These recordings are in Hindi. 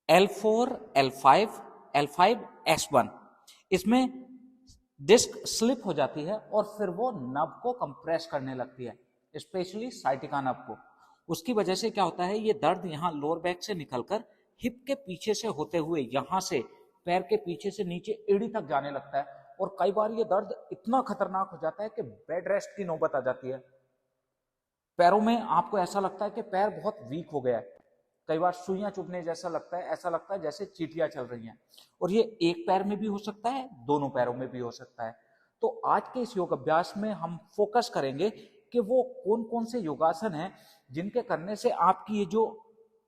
L4, L5, L5, S1। इसमें डिस्क स्लिप हो जाती है और फिर वो नब को कंप्रेस करने लगती है, स्पेशली साइटिका नब को। उसकी वजह से क्या होता है, ये दर्द यहाँ लोअर बैक से निकलकर हिप के पीछे से होते हुए यहाँ से पैर के पीछे से नीचे एड़ी तक जाने लगता है। और कई बार ये दर्द इतना खतरनाक हो जाता है कि बेड रेस्ट की नौबत आ जाती है। पैरों में आपको ऐसा लगता है कि पैर बहुत वीक हो गया है, कई बार सुइयां चुभने जैसा लगता है, ऐसा लगता है जैसे चींटियां चल रही हैं। और ये एक पैर में भी हो सकता है, दोनों पैरों में भी हो सकता है। तो आज के इस योग अभ्यास में हम फोकस करेंगे कि वो कौन कौन से योगासन हैं जिनके करने से आपकी ये जो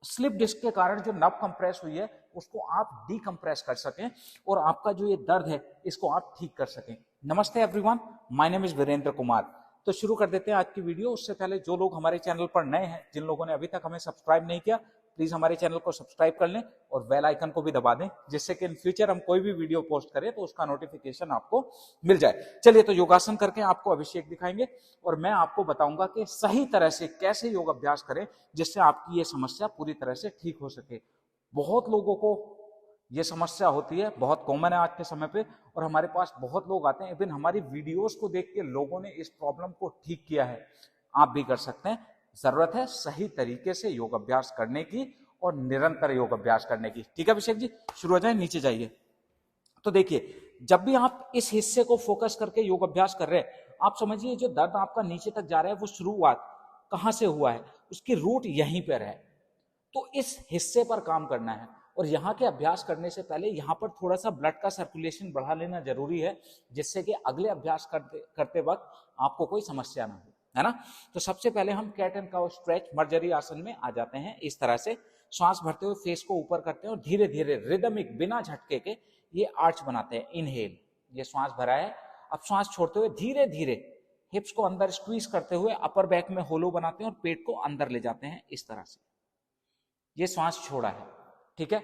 स्लिप डिस्क के कारण जो नर्व कंप्रेस हुई है उसको आप डीकंप्रेस कर सकें और आपका जो ये दर्द है इसको आप ठीक कर सकें। नमस्ते everyone, my name is Virendra Kumar. तो शुरू कर देते हैं आज की वीडियो। उससे पहले जो लोग हमारे चैनल पर नए हैं, जिन लोगों ने अभी तक हमें सब्सक्राइब नहीं किया, प्लीज हमारे चैनल को सब्सक्राइब कर लें और बेल आइकन को भी दबा दें, जिससे कि इन फ्यूचर हम कोई भी वीडियो पोस्ट करें तो उसका नोटिफिकेशन आपको मिल जाए। चलिए, तो योगासन करके आपको अभिषेक दिखाएंगे और मैं आपको बताऊंगा कि सही तरह से कैसे योग अभ्यास करें जिससे आपकी ये समस्या पूरी तरह से ठीक हो सके। बहुत लोगों को ये समस्या होती है, बहुत कॉमन है आज के समय पे, और हमारे पास बहुत लोग आते हैं। इवन हमारी वीडियोस को देख के लोगों ने इस प्रॉब्लम को ठीक किया है। आप भी कर सकते हैं। जरूरत है सही तरीके से योग अभ्यास करने की और निरंतर योग अभ्यास करने की। ठीक है अभिषेक जी, शुरू हो जाए, नीचे जाइए। तो देखिए, जब भी आप इस हिस्से को फोकस करके योग अभ्यास कर रहे हैं, आप समझिए जो दर्द आपका नीचे तक जा रहा है वो शुरुआत कहां से हुआ है, उसकी रूट यहीं पर है। तो इस हिस्से पर काम करना है और यहाँ के अभ्यास करने से पहले यहाँ पर थोड़ा सा ब्लड का सर्कुलेशन बढ़ा लेना जरूरी है, जिससे कि अगले अभ्यास करते वक्त आपको कोई समस्या ना हो, है ना। तो सबसे पहले हम कैट एंड काउ स्ट्रेच मर्जरी आसन में आ जाते हैं। इस तरह से श्वास भरते हुए फेस को ऊपर करते हैं और धीरे धीरे रिदमिक बिना झटके के ये आर्च बनाते हैं। इनहेल, ये श्वास भरा है। अब श्वास छोड़ते हुए धीरे धीरे हिप्स को अंदर स्क्वीज करते हुए अपर बैक में होलो बनाते हैं और पेट को अंदर ले जाते हैं। इस तरह से ये श्वास छोड़ा है। ठीक है,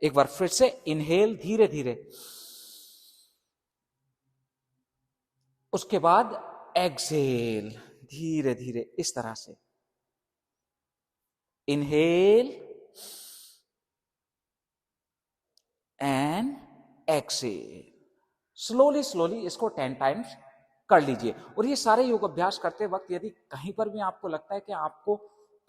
एक बार फिर से इनहेल धीरे धीरे, उसके बाद एक्सहेल धीरे धीरे, इस तरह से inhale and exhale. Slowly slowly इसको 10 टाइम्स कर लीजिए। और ये सारे योग अभ्यास करते वक्त यदि कहीं पर भी आपको लगता है कि आपको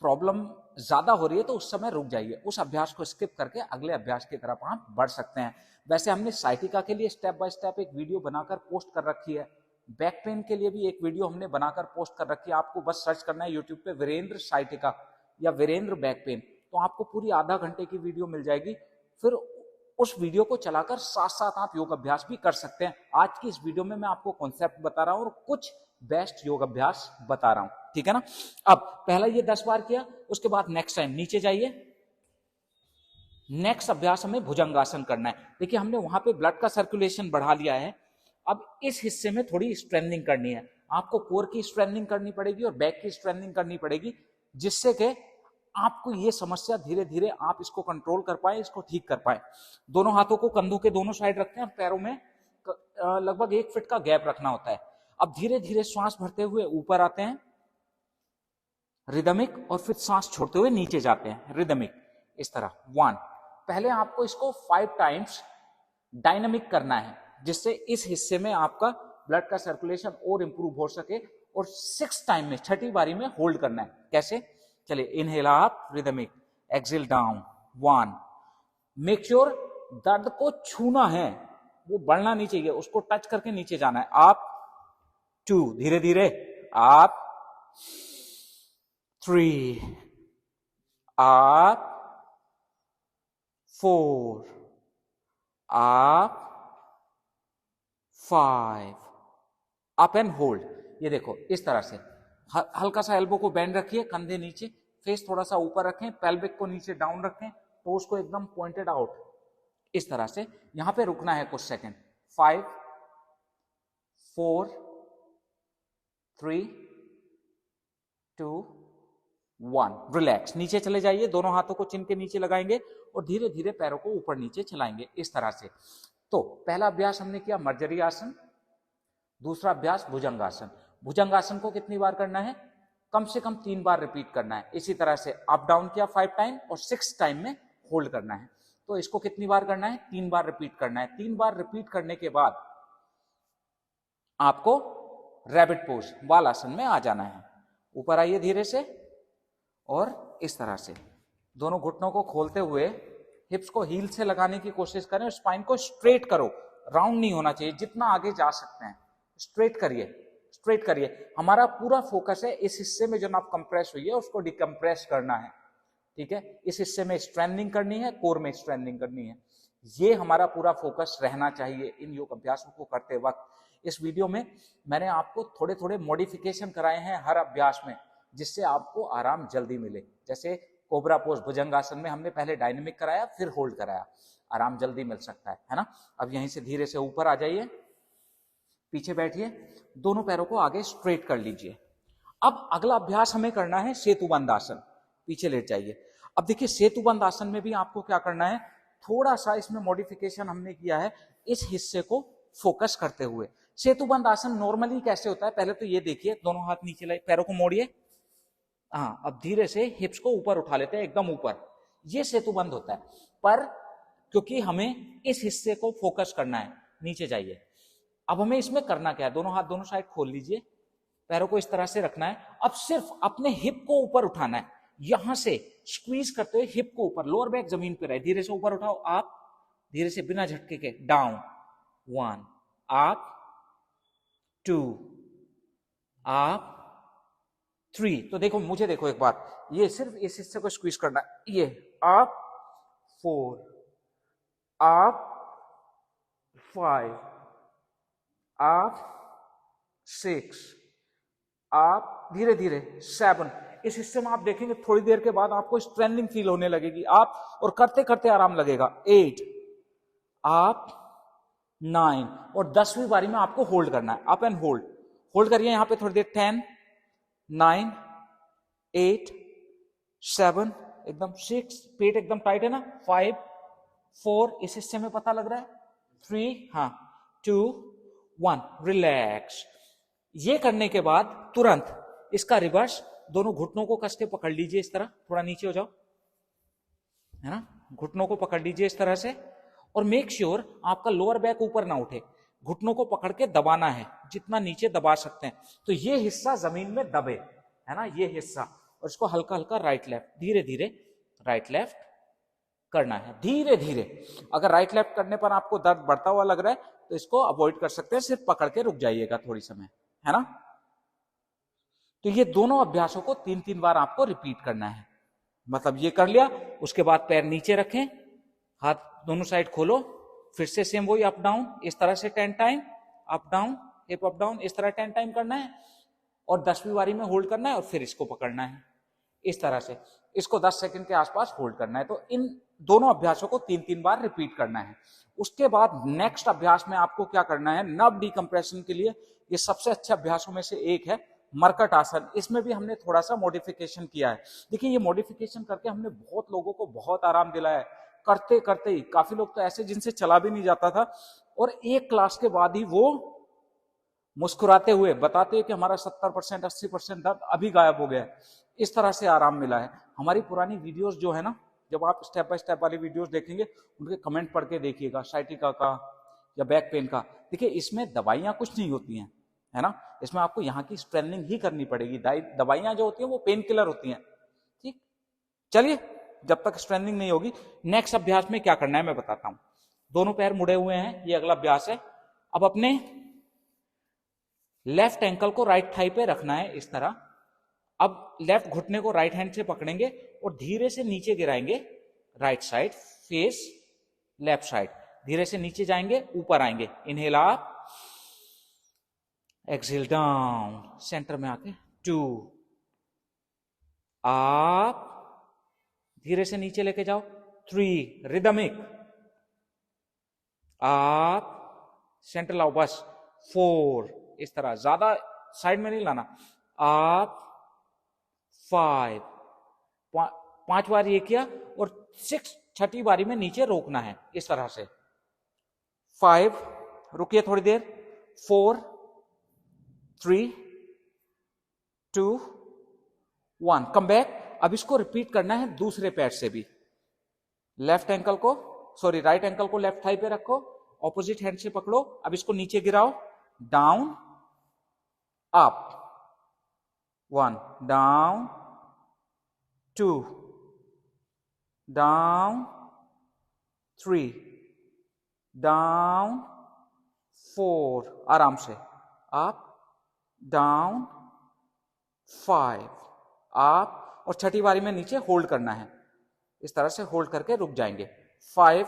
प्रॉब्लम ज्यादा हो रही है तो उस समय रुक जाइए, उस अभ्यास को स्किप करके अगले अभ्यास की तरफ आप बढ़ सकते हैं। वैसे हमने साइटिका के लिए स्टेप बाय स्टेप एक वीडियो बनाकर पोस्ट कर रखी है, बैक पेन के लिए भी एक वीडियो हमने बनाकर पोस्ट कर रखी है। आपको बस सर्च करना है यूट्यूब पे वीरेंद्र साइटिका या वीरेंद्र बैक पेन, तो आपको पूरी आधा घंटे की वीडियो मिल जाएगी। फिर उस वीडियो को चलाकर साथ साथ आप योग अभ्यास भी कर सकते हैं। आज की इस वीडियो में मैं आपको कॉन्सेप्ट बता रहा हूं और कुछ बेस्ट योग अभ्यास बता रहा हूं, ठीक है ना। अब पहला ये 10 बार किया, उसके बाद नेक्स्ट टाइम नीचे जाइए। नेक्स्ट अभ्यास हमें भुजंगासन करना है। देखिए, हमने वहां पे ब्लड का सर्कुलेशन बढ़ा लिया है। अब इस हिस्से में थोड़ी स्ट्रेंथनिंग करनी है। आपको कोर की स्ट्रेंथनिंग करनी पड़ेगी और बैक की स्ट्रेंथनिंग करनी पड़ेगी, जिससे कि आपको ये समस्या धीरे धीरे आप इसको कंट्रोल कर पाए, इसको ठीक कर पाए। दोनों हाथों को कंधों के दोनों साइड रखते हैं और पैरों में लगभग 1 फीट का गैप रखना होता है। अब धीरे धीरे श्वास भरते हुए ऊपर आते हैं रिदमिक, और फिर सांस छोड़ते हुए नीचे जाते हैं रिदमिक, इस तरह 1। पहले आपको इसको 5 टाइम्स डायनामिक करना है, जिससे इस हिस्से में आपका ब्लड का सर्कुलेशन और इंप्रूव हो सके। और 6 टाइम में, 6ठी बारी में होल्ड करना है। कैसे? चलिए, inhale up rhythmic, exhale down 1। Make sure दर्द को छूना है, वो बढ़ना नहीं चाहिए, उसको टच करके नीचे जाना है। आप 2, धीरे धीरे आप 3, आप 4, आप 5, अप एंड होल्ड। ये देखो, इस तरह से हल्का सा एल्बो को बेंड रखिए, कंधे नीचे, फेस थोड़ा सा ऊपर रखें, पेल्विक को नीचे डाउन रखें, टोस को एकदम पॉइंटेड आउट, इस तरह से। यहां पे रुकना है कुछ सेकंड। 5, 4, 3, 2, 1। रिलैक्स, नीचे चले जाइए। दोनों हाथों को चिन के नीचे लगाएंगे और धीरे धीरे पैरों को ऊपर नीचे चलाएंगे, इस तरह से। तो पहला अभ्यास हमने किया मर्जरी आसन, दूसरा अभ्यास भुजंगासन। भुजंगासन को कितनी बार करना है? कम से कम 3 बार रिपीट करना है। इसी तरह से अप डाउन किया 5 टाइम और 6 टाइम में होल्ड करना है। तो इसको कितनी बार करना है? 3 बार रिपीट करना है। 3 बार रिपीट करने के बाद आपको रैबिट पोज बाल आसन में आ जाना है। ऊपर आइए धीरे से और इस तरह से दोनों घुटनों को खोलते हुए हिप्स को हील से लगाने की कोशिश करें। स्पाइन को स्ट्रेट करो, राउंड नहीं होना चाहिए, जितना आगे जा सकते हैं स्ट्रेट करिए, स्ट्रेट करिए। हमारा पूरा फोकस है इस हिस्से में जो नाप कंप्रेस हुई है उसको डिकम्प्रेस करना है, ठीक है। इस हिस्से में स्ट्रेंथनिंग करनी है, कोर में स्ट्रेंथनिंग करनी है। ये हमारा पूरा फोकस रहना चाहिए इन योग अभ्यासों को करते वक्त। इस वीडियो में मैंने आपको थोड़े थोड़े मॉडिफिकेशन कराए हैं हर अभ्यास में, जिससे आपको आराम जल्दी मिले। जैसे कोबरा पोज भुजंगासन में हमने पहले डायनेमिक कराया, फिर होल्ड कराया, आराम जल्दी मिल सकता है ना। अब यहीं से धीरे से ऊपर आ जाइए, पीछे बैठिए, दोनों पैरों को आगे स्ट्रेट कर लीजिए। अब अगला अभ्यास हमें करना है सेतुबंध आसन। पीछे लेट जाइए। अब देखिए सेतुबंध आसन में भी आपको क्या करना है, थोड़ा सा इसमें मॉडिफिकेशन हमने किया है इस हिस्से को फोकस करते हुए। सेतुबंध आसन नॉर्मली कैसे होता है, पहले तो ये देखिए, दोनों हाथ नीचे लाइए, पैरों को मोड़िए। हाँ, अब धीरे से हिप्स को ऊपर उठा लेते हैं, एकदम ऊपर। ये सेतुबंध होता है, पर क्योंकि हमें इस हिस्से को फोकस करना है, नीचे जाइए। अब हमें इसमें करना क्या है, दोनों हाथ दोनों साइड खोल लीजिए, पैरों को इस तरह से रखना है। अब सिर्फ अपने हिप को ऊपर उठाना है, यहां से स्क्वीज करते हुए हिप को ऊपर, लोअर बैक जमीन पे रहे, धीरे से ऊपर उठाओ आप, धीरे से बिना झटके के डाउन, 1 अप, 2 अप, 3। तो देखो, मुझे देखो एक बार, ये सिर्फ इस हिस्से को स्क्वीज करना है, ये अप, 4 अप, 5 अप, 6 आप, धीरे धीरे 7। इस हिस्से में आप देखेंगे थोड़ी देर के बाद आपको स्ट्रेंथनिंग फील होने लगेगी आप, और करते करते आराम लगेगा। 8 आप, 9, और 10वीं बारी में आपको होल्ड करना है, अप एंड होल्ड। होल्ड करिए यहां पे थोड़ी देर। 10 9 8 7, एकदम 6, पेट एकदम टाइट है ना। 5 4, इस हिस्से में पता लग रहा है। 3, हाँ, 2 1, रिलैक्स। ये करने के बाद तुरंत इसका रिवर्स, दोनों घुटनों को कस के पकड़ लीजिए, इस तरह थोड़ा नीचे हो जाओ, है ना। घुटनों को पकड़ लीजिए इस तरह से, और मेक श्योर आपका लोअर बैक ऊपर ना उठे। घुटनों को पकड़ के दबाना है, जितना नीचे दबा सकते हैं, तो ये हिस्सा जमीन में दबे, है ना, ये हिस्सा। और इसको हल्का हल्का राइट लेफ्ट, धीरे धीरे राइट लेफ्ट करना है, धीरे धीरे। अगर राइट लेफ्ट करने पर आपको दर्द बढ़ता हुआ लग रहा है तो इसको अवॉइड कर सकते हैं, सिर्फ पकड़ के रुक जाइएगा थोड़ी समय, है ना। तो ये दोनों अभ्यासों को 3-3 बार आपको रिपीट करना है। मतलब ये कर लिया, उसके बाद पैर नीचे रखें, हाथ दोनों साइड खोलो, फिर से सेम वही अप डाउन, इस तरह से 10 time, up down, hip up down, इस तरह 10 टाइम करना है, और 10वीं बारी में होल्ड करना है, और फिर इसको पकड़ना है इस तरह से। इसको 10 सेकंड के आसपास होल्ड करना है। तो इन दोनों अभ्यासों को 3-3 बार रिपीट करना है। उसके बाद नेक्स्ट अभ्यास में आपको क्या करना है, नर्व डिकम्प्रेशन के लिए ये सबसे अच्छे अभ्यासों में से एक है मरकट आसन। इसमें भी हमने थोड़ा सा मॉडिफिकेशन किया है। देखिए, ये मॉडिफिकेशन करके हमने बहुत लोगों को बहुत आराम दिलाया है। करते करते ही काफी लोग तो ऐसे जिनसे चला भी नहीं जाता था, और एक क्लास के बाद ही वो मुस्कुराते हुए बताते हैं कि हमारा 70% 80% दर्द अभी गायब हो गया है। इस तरह से आराम मिला है। हमारी पुरानी वीडियोस जो है ना, जब आप स्टेप बाय स्टेप वाली वीडियोस देखेंगे, उनके कमेंट पढ़ के देखिएगा, साइटिका का या बैक पेन का। देखिए, इसमें दवाइयां कुछ नहीं होती हैं, है ना। इसमें आपको यहाँ की स्ट्रेंथनिंग ही करनी पड़ेगी। दवाइयां जो होती हैं वो पेन किलर होती हैं, ठीक। चलिए, जब तक स्ट्रेंथनिंग नहीं होगी, नेक्स्ट अभ्यास में क्या करना है मैं बताता हूं। दोनों पैर मुड़े हुए हैं, ये अगला अभ्यास है। अब अपने लेफ्ट एंकल को राइट थाई पे रखना है इस तरह। अब लेफ्ट घुटने को राइट हैंड से पकड़ेंगे और धीरे से नीचे गिराएंगे, right side face left side, धीरे से नीचे जाएंगे, ऊपर आएंगे। Inhale up, exhale down, center में आके 2 अप, धीरे से नीचे लेके जाओ, 3 रिदमिक अप, सेंटर लाओ बस, 4 इस तरह, ज्यादा साइड में नहीं लाना, अप, 5 बार ये किया, और 6 छठी बारी में नीचे रोकना है इस तरह से। 5 रुकिए थोड़ी देर, 4 3 2 1 कम बैक। अब इसको रिपीट करना है दूसरे पैर से भी। लेफ्ट एंकल को सॉरी राइट एंकल को लेफ्ट थाई पे रखो, ऑपोजिट हैंड से पकड़ो, अब इसको नीचे गिराओ, down up, 1 down, 2 down, 3 down, 4 आराम से अप, डाउन, 5 अप, और छठी बारी में नीचे होल्ड करना है, इस तरह से होल्ड करके रुक जाएंगे। 5,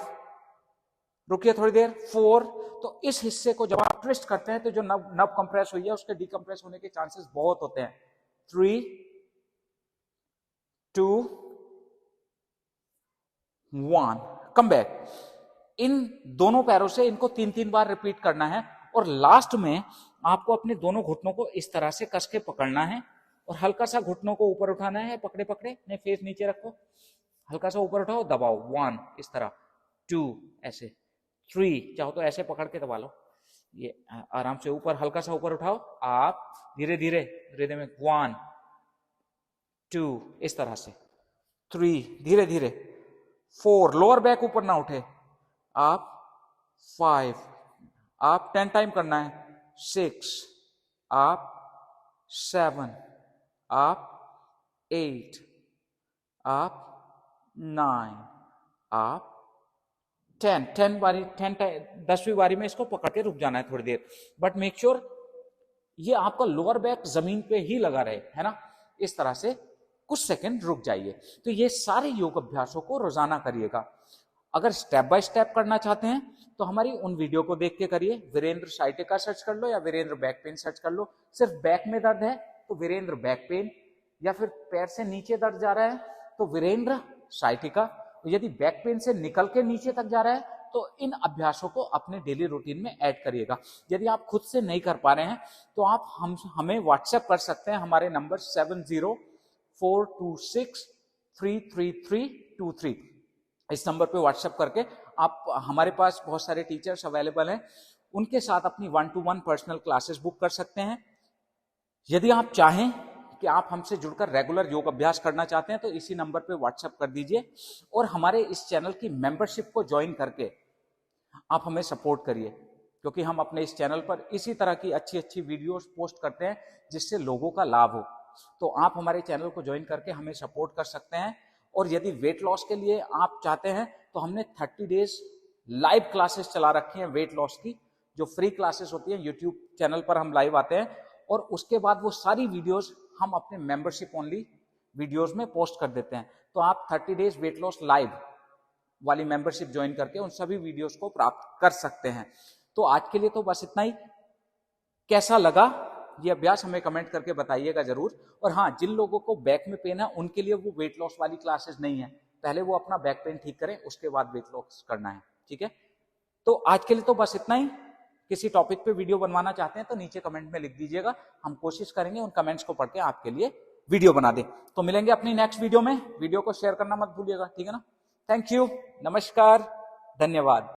रुकिए थोड़ी देर, 4। तो इस हिस्से को जब आप ट्विस्ट करते हैं तो जो नर्व कंप्रेस हुई है उसके डिकम्प्रेस होने के चांसेस बहुत होते हैं। 3, 2, 1, कम बैक। इन दोनों पैरों से इनको 3-3 बार रिपीट करना है, और लास्ट में आपको अपने दोनों घुटनों को इस तरह से कस के पकड़ना है, और हल्का सा घुटनों को ऊपर उठाना है, पकड़े पकड़े, नहीं फेस नीचे रखो, हल्का सा ऊपर उठाओ, दबाओ, 1 इस तरह, 2 ऐसे, 3 चाहो तो ऐसे पकड़ के दबा लो, ये आराम से ऊपर, हल्का सा ऊपर उठाओ, आप धीरे धीरे रिदम में, 1 2 इस तरह से, 3 धीरे धीरे, 4 लोअर बैक ऊपर ना उठे, आप 5 आप 10 टाइम करना है, 6 आप 7 आप 8 आप 9 आप 10 बारी 10वीं बारी में इसको पकड़ के रुक जाना है थोड़ी देर, बट मेक श्योर ये आपका लोअर बैक जमीन पे ही लगा रहे, है ना, इस तरह से कुछ सेकंड रुक जाइए। तो ये सारे योग अभ्यासों को रोजाना करिएगा। अगर स्टेप बाय स्टेप करना चाहते हैं तो हमारी उन वीडियो को देख के करिए, वीरेंद्र साइटिका सर्च कर लो या वीरेंद्र बैक पेन सर्च कर लो। सिर्फ बैक में दर्द है तो वीरेंद्र बैक पेन, या फिर पैर से नीचे दर्द जा रहा है तो वीरेंद्र साइटिका, यदि बैक पेन से निकल के नीचे तक जा रहा है तो इन अभ्यासों को अपने डेली रूटीन में ऐड करिएगा। यदि आप खुद से नहीं कर पा रहे हैं तो आप हमें व्हाट्सएप कर सकते हैं, हमारे नंबर 7042633323, इस नंबर पे व्हाट्सएप करके आप, हमारे पास बहुत सारे टीचर्स अवेलेबल हैं, उनके साथ अपनी 1-to-1 पर्सनल क्लासेस बुक कर सकते हैं। यदि आप चाहें कि आप हमसे जुड़कर रेगुलर योग अभ्यास करना चाहते हैं तो इसी नंबर पे व्हाट्सएप कर दीजिए, और हमारे इस चैनल की मेंबरशिप को ज्वाइन करके आप हमें सपोर्ट करिए, क्योंकि हम अपने इस चैनल पर इसी तरह की अच्छी अच्छी वीडियोस पोस्ट करते हैं जिससे लोगों का लाभ हो। तो आप हमारे चैनल को ज्वाइन करके हमें सपोर्ट कर सकते हैं। और यदि वेट लॉस के लिए आप चाहते हैं तो हमने 30 डेज लाइव क्लासेस चला रखी हैं वेट लॉस की, जो फ्री क्लासेस होती हैं, यूट्यूब चैनल पर हम लाइव आते हैं, और उसके बाद वो सारी वीडियोस हम अपने मेंबरशिप ओनली वीडियोस में पोस्ट कर देते हैं। तो आप 30 डेज वेट लॉस लाइव वाली मेंबरशिप ज्वाइन करके उन सभी वीडियोस को प्राप्त कर सकते हैं। तो आज के लिए तो बस इतना ही। कैसा लगा ये अभ्यास हमें कमेंट करके बताइएगा जरूर। और हाँ, जिन लोगों को बैक में पेन है उनके लिए वो वेट लॉस वाली क्लासेस नहीं है, पहले वो अपना बैक पेन ठीक करें, उसके बाद वेट लॉस करना है, ठीक है। तो आज के लिए तो बस इतना ही। किसी टॉपिक पे वीडियो बनवाना चाहते हैं तो नीचे कमेंट में लिख दीजिएगा, हम कोशिश करेंगे उन कमेंट्स को पढ़ के आपके लिए वीडियो बना दें। तो मिलेंगे अपनी नेक्स्ट वीडियो में, वीडियो को शेयर करना मत भूलिएगा, ठीक है ना। थैंक यू, नमस्कार, धन्यवाद।